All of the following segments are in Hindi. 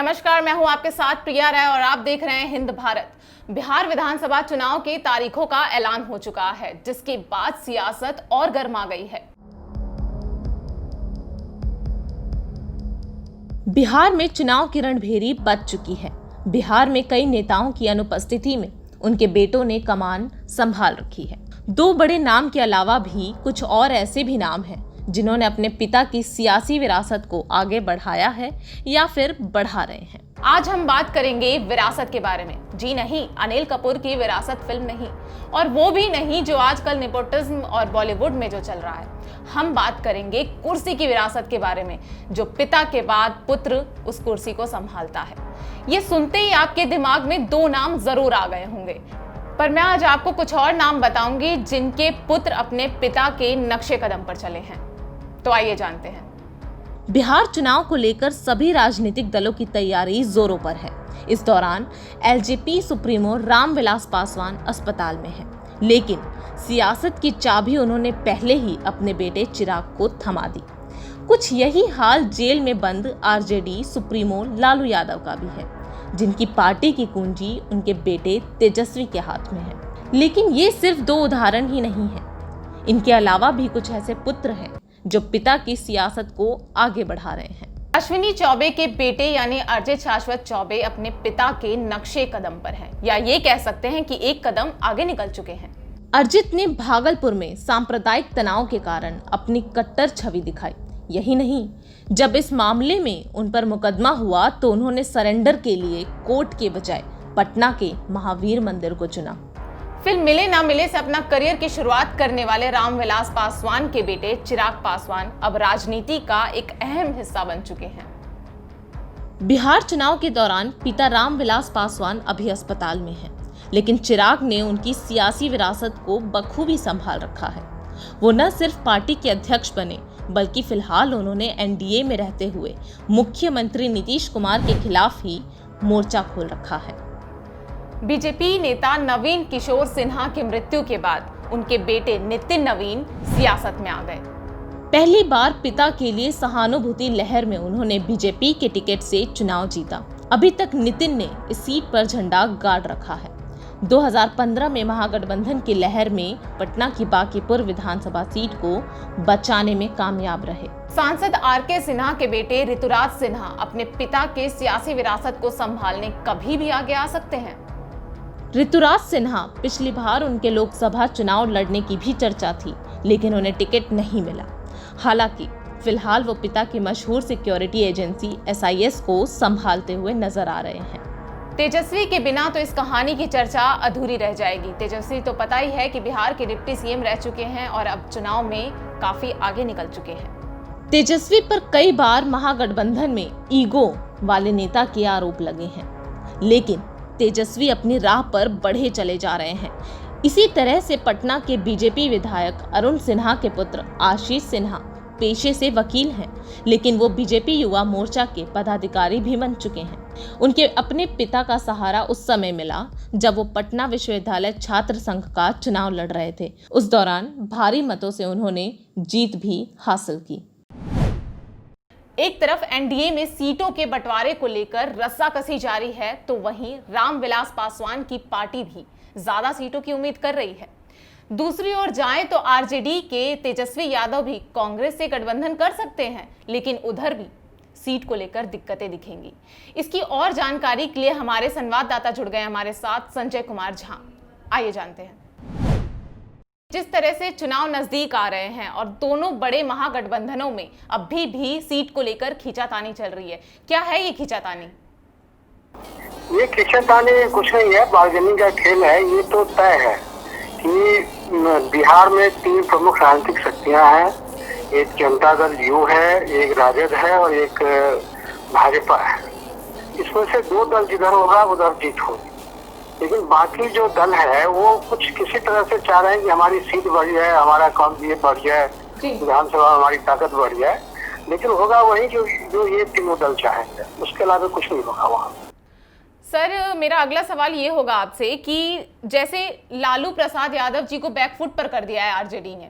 नमस्कार, मैं हूं आपके साथ प्रिया राय और आप देख रहे हैं हिंद भारत। बिहार विधानसभा चुनाव की तारीखों का ऐलान हो चुका है, जिसके बाद सियासत और गर्मा गई है। बिहार में चुनाव की रणभेरी बज चुकी है। बिहार में कई नेताओं की अनुपस्थिति में उनके बेटों ने कमान संभाल रखी है। दो बड़े नाम के अलावा भी कुछ और ऐसे भी नाम हैं जिन्होंने अपने पिता की सियासी विरासत को आगे बढ़ाया है या फिर बढ़ा रहे हैं। आज हम बात करेंगे विरासत के बारे में। जी नहीं, अनिल कपूर की विरासत फिल्म नहीं, और वो भी नहीं जो आजकल नेपोटिज्म और बॉलीवुड में जो चल रहा है। हम बात करेंगे कुर्सी की विरासत के बारे में, जो पिता के बाद पुत्र उस कुर्सी को संभालता है। ये सुनते ही आपके दिमाग में दो नाम जरूर आ गए होंगे, पर मैं आज आपको कुछ और नाम बताऊंगी जिनके पुत्र अपने पिता के नक्शे कदम पर चले हैं। तो आइए जानते हैं। बिहार चुनाव को लेकर सभी राजनीतिक दलों की तैयारी जोरों पर है। इस दौरान एलजेपी सुप्रीमो रामविलास पासवान अस्पताल में है, लेकिन सियासत की चाबी उन्होंने पहले ही अपने बेटे चिराग को थमा दी। कुछ यही हाल जेल में बंद आरजेडी सुप्रीमो लालू यादव का भी है, जिनकी पार्टी की कुंजी उनके बेटे तेजस्वी के हाथ में है। लेकिन ये सिर्फ दो उदाहरण ही नहीं है। इनके अलावा भी कुछ ऐसे पुत्र हैं जो पिता की सियासत को आगे बढ़ा रहे हैं। अश्विनी चौबे के बेटे यानी अर्जित शाश्वत चौबे अपने पिता के नक्शे कदम पर हैं, या ये कह सकते हैं कि एक कदम आगे निकल चुके हैं। अर्जित ने भागलपुर में सांप्रदायिक तनाव के कारण अपनी कट्टर छवि दिखाई। यही नहीं, जब इस मामले में उन पर मुकदमा हुआ तो उन्होंने सरेंडर के लिए कोर्ट के बजाय पटना के महावीर मंदिर को चुना। फिल्म मिले ना मिले से अपना करियर की शुरुआत करने वाले रामविलास पासवान के बेटे चिराग पासवान अब राजनीति का एक अहम हिस्सा बन चुके हैं। बिहार चुनाव के दौरान पिता रामविलास पासवान अभी अस्पताल में हैं, लेकिन चिराग ने उनकी सियासी विरासत को बखूबी संभाल रखा है। वो न सिर्फ पार्टी के अध्यक्ष बने, बल्कि फिलहाल उन्होंने एनडीए में रहते हुए मुख्यमंत्री नीतीश कुमार के खिलाफ ही मोर्चा खोल रखा है। बीजेपी नेता नवीन किशोर सिन्हा की मृत्यु के बाद उनके बेटे नितिन नवीन सियासत में आ गए। पहली बार पिता के लिए सहानुभूति लहर में उन्होंने बीजेपी के टिकट से चुनाव जीता। अभी तक नितिन ने इस सीट पर झंडा गाड़ रखा है। 2015 में महागठबंधन की लहर में पटना की बांकीपुर विधानसभा सीट को बचाने में कामयाब रहे। सांसद आरके सिन्हा के बेटे ऋतुराज सिन्हा अपने पिता के सियासी विरासत को संभालने कभी भी आगे आ सकते हैं। ऋतुराज सिन्हा पिछली बार उनके लोकसभा चुनाव लड़ने की भी चर्चा थी, लेकिन उन्हें टिकट नहीं मिला। हालांकि फिलहाल वो पिता की मशहूर सिक्योरिटी एजेंसी एसआईएस को संभालते हुए नजर आ रहे हैं। तेजस्वी के बिना तो इस कहानी की चर्चा अधूरी रह जाएगी। तेजस्वी तो पता ही है कि बिहार के डिप्टी सीएम रह चुके हैं और अब चुनाव में काफी आगे निकल चुके हैं। तेजस्वी पर कई बार महागठबंधन में ईगो वाले नेता के आरोप लगे हैं, लेकिन तेजस्वी अपनी राह पर बढ़े चले जा रहे हैं। इसी तरह से पटना के बीजेपी विधायक अरुण सिन्हा के पुत्र आशीष सिन्हा पेशे से वकील हैं, लेकिन वो बीजेपी युवा मोर्चा के पदाधिकारी भी बन चुके हैं। उनके अपने पिता का सहारा उस समय मिला जब वो पटना विश्वविद्यालय छात्र संघ का चुनाव लड़ रहे थे। उस दौरान भारी मतों से उन्होंने जीत भी हासिल की। एक तरफ एनडीए में सीटों के बंटवारे को लेकर रस्साकसी जारी है, तो वहीं रामविलास पासवान की पार्टी भी ज्यादा सीटों की उम्मीद कर रही है। दूसरी ओर जाएं तो आरजेडी के तेजस्वी यादव भी कांग्रेस से गठबंधन कर सकते हैं, लेकिन उधर भी सीट को लेकर दिक्कतें दिखेंगी। इसकी और जानकारी के लिए हमारे संवाददाता जुड़ गए हमारे साथ, संजय कुमार झा। आइए जानते हैं। जिस तरह से चुनाव नजदीक आ रहे हैं और दोनों बड़े महागठबंधनों में अभी भी सीट को लेकर खींचातानी चल रही है, क्या है ये खींचातानी? ये खींचातानी कुछ नहीं है, बार्गेनिंग का खेल है। ये तो तय है कि बिहार में तीन प्रमुख राजनीतिक शक्तियां हैं। एक जनता दल यू है, एक राजद है और एक भाजपा है। इसमें से दो दल जिधर होगा उधर जीत होगी, लेकिन बाकी जो दल है वो कुछ किसी तरह से चाह रहे हैं कि हमारी सीट बढ़ जाए, हमारा काम ये बढ़ जाए, विधानसभा हमारी ताकत बढ़ जाए, लेकिन होगा वही जो ये तीनों दल चाहेंगे, उसके अलावा कुछ नहीं होगा वहाँ। सर, मेरा अगला सवाल ये होगा आपसे कि जैसे लालू प्रसाद यादव जी को बैकफुट पर कर दिया है आरजेडी ने,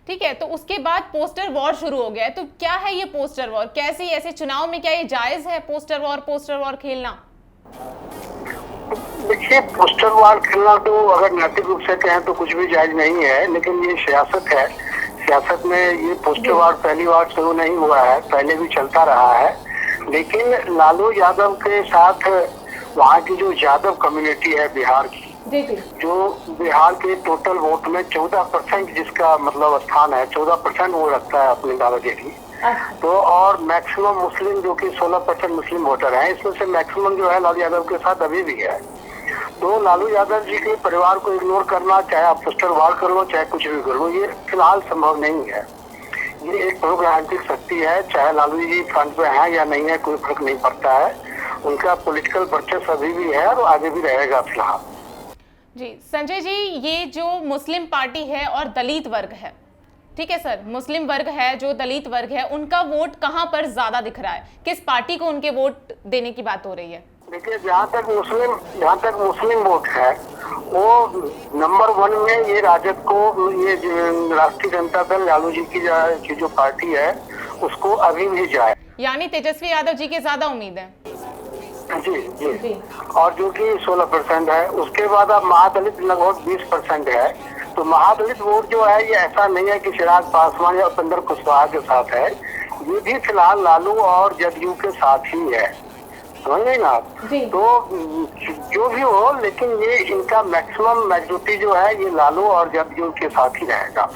ठीक है, तो उसके बाद पोस्टर वॉर शुरू हो गया है। तो क्या है ये पोस्टर वॉर? कैसे ऐसे चुनाव में क्या ये जायज है पोस्टर वॉर खेलना? देखिए, पोस्टर वॉर खेलना तो अगर नैतिक रूप से कहें तो कुछ भी जायज नहीं है, लेकिन ये सियासत है। सियासत में ये पोस्टर वॉर पहली बार शुरू नहीं हुआ है, पहले भी चलता रहा है। लेकिन लालू यादव के साथ वहाँ की जो यादव कम्युनिटी है बिहार की, जो बिहार के टोटल वोट में 14% जिसका मतलब स्थान है, 14% वो रखता है अपने दादागिरी। तो और मैक्सिमम मुस्लिम जो कि 16% मुस्लिम वोटर हैं, इसमें से मैक्सिमम जो है लालू यादव के साथ अभी भी है। तो लालू यादव जी के परिवार को इग्नोर करना, चाहे आप पोस्टर वॉर कर लो चाहे कुछ भी कर लो, ये फिलहाल संभव नहीं है। ये एक प्रमुख राजनीतिक शक्ति है, चाहे लालू जी फ्रंट पे हैं या नहीं है कोई फर्क नहीं पड़ता है। उनका पॉलिटिकल वर्चस्व अभी भी है और आगे भी रहेगा फिलहाल। जी संजय जी, ये जो मुस्लिम पार्टी है और दलित वर्ग है, ठीक है सर, मुस्लिम वर्ग है जो दलित वर्ग है, उनका वोट कहाँ पर ज्यादा दिख रहा है? किस पार्टी को उनके वोट देने की बात हो रही है? देखिए, जहाँ तक मुस्लिम वोट है वो नंबर 1 में ये राजद को, ये राष्ट्रीय जनता दल लालू जी की जो पार्टी है उसको अभी भी जाए, यानी तेजस्वी यादव जी की ज्यादा उम्मीद है। जी। और जो कि 16% है। उसके बाद अब महादलित लगभग 20% है। तो महादलित वोट जो है ये ऐसा नहीं है कि चिराग पासवान या उपेंद्र कुशवाहा के साथ है, ये भी फिलहाल लालू और जदयू के साथ ही है, समझ गए ना आप? तो जो भी हो, लेकिन ये इनका मैक्सिमम मेजोरिटी जो है ये लालू और जदयू के साथ ही रहेगा,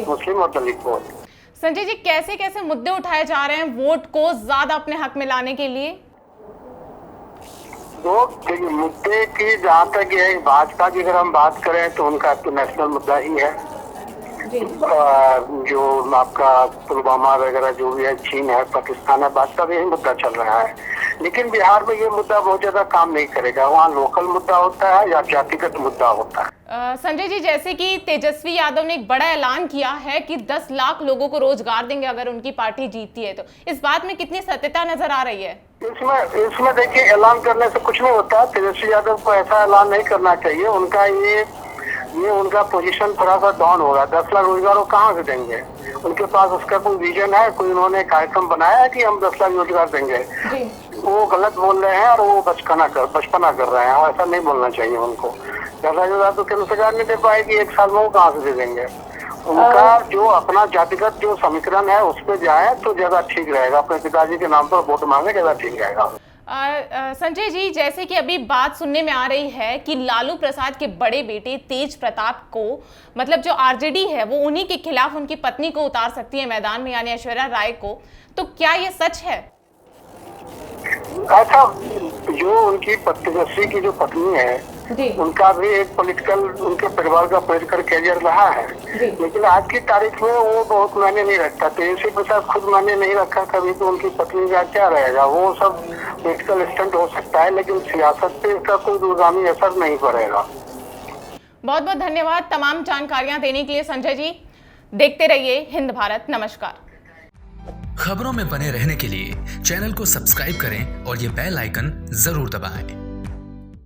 मुस्लिम और दलित वोट। संजय जी, कैसे कैसे मुद्दे उठाए जा रहे हैं वोट को ज्यादा अपने हक में लाने के लिए? तो मुद्दे की जहाँ तक ये भाजपा की अगर हम बात करें तो उनका तो नेशनल मुद्दा ही है। जो आपका पुलवामा वगैरह जो भी है, चीन है, पाकिस्तान है, भाजपा का यही मुद्दा चल रहा है। लेकिन बिहार में ये मुद्दा बहुत ज्यादा काम नहीं करेगा। वहाँ लोकल मुद्दा होता है या जातिगत मुद्दा होता है। संजय जी, जैसे कि तेजस्वी यादव ने एक बड़ा ऐलान किया है कि 10 लाख लोगों को रोजगार देंगे अगर उनकी पार्टी जीतती है, तो इस बात में कितनी सत्यता नजर आ रही है? इसमें देखिए, ऐलान करने से कुछ नहीं होता। तेजस्वी यादव को ऐसा ऐलान नहीं करना चाहिए। उनका ये उनका पोजीशन थोड़ा सा डाउन होगा। 10 लाख रोजगार वो कहाँ से देंगे? उनके पास उसका कोई विजन है, कोई उन्होंने कार्यक्रम बनाया है कि हम 10 लाख रोजगार देंगे? वो गलत बोल रहे हैं और वो बचपना कर रहे हैं। ऐसा नहीं बोलना चाहिए उनको। 10 लाख रोजगार तो केंद्र सरकार नहीं दे पाएगी, 1 साल में वो कहाँ से दे देंगे? उनका जो अपना जातिगत जो समीकरण है उस पर जाए तो ज्यादा ठीक रहेगा। अपने पिताजी के नाम पर वोट मांगे, ज्यादा ठीक रहेगा। संजय जी, जैसे कि अभी बात सुनने में आ रही है कि लालू प्रसाद के बड़े बेटे तेज प्रताप को, मतलब जो आरजेडी है वो उन्हीं के खिलाफ उनकी पत्नी को उतार सकती है मैदान में, यानी ऐश्वर्या राय को, तो क्या ये सच है? ऐसा जो उनकी तेजस्वी की जो पत्नी है उनका भी एक पॉलिटिकल, उनके परिवार का पॉलिटिकल कैरियर रहा है, लेकिन आज की तारीख में वो बहुत मायने नहीं रखता। तेजस्वी प्रसाद खुद मायने नहीं रखा कभी, तो उनकी पत्नी का क्या रहेगा? वो सब पॉलिटिकल स्टंट हो सकता है, लेकिन सियासत पे इसका कोई दूरगामी असर नहीं पड़ेगा। बहुत बहुत धन्यवाद तमाम जानकारियां देने के लिए संजय जी। देखते रहिए हिंद भारत। नमस्कार। खबरों में बने रहने के लिए चैनल को सब्सक्राइब करें और ये बेल आइकन जरूर दबाएं।